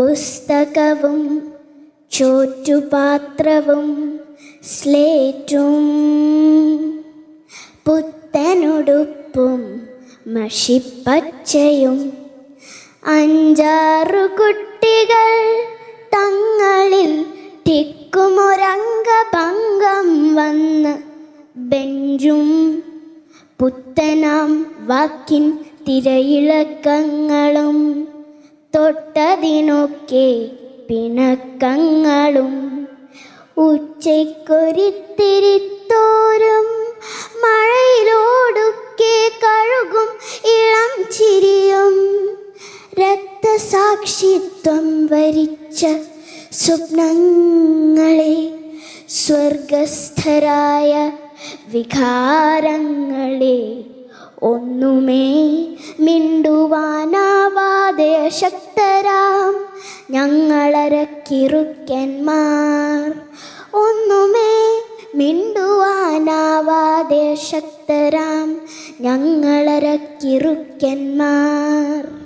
പുസ്തകവും ചോറ്റുപാത്രവും സ്ലേറ്റും പുത്തനുടുപ്പും മഷിപ്പച്ചയും 5-6 കുട്ടികൾ തങ്ങളിൽ ടിക്കുമൊരംഗഭംഗം വന്ന് ബെഞ്ചും പുത്തനാം വാക്കിൻ തിരയിളക്കങ്ങളും തൊട്ടതിനൊക്കെ പിണക്കങ്ങളും ഉച്ചയ്ക്കൊരിത്തിരിത്തോരും മഴയിലോടുക്കെ കഴുകും ഇളം ചിരിയും രക്തസാക്ഷിത്വം വരിച്ച സ്വപ്നങ്ങളെ സ്വർഗസ്ഥരായ വികാരങ്ങളെ ഒന്നുമേ മിണ്ടുവാനാവാതെ ശക്തരാം ഞങ്ങളരക്കിറുക്കന്മാർ ഒന്നുമേ മിണ്ടുവാനാവാതെ ശക്തരാം ഞങ്ങളരക്കിറുക്കന്മാർ.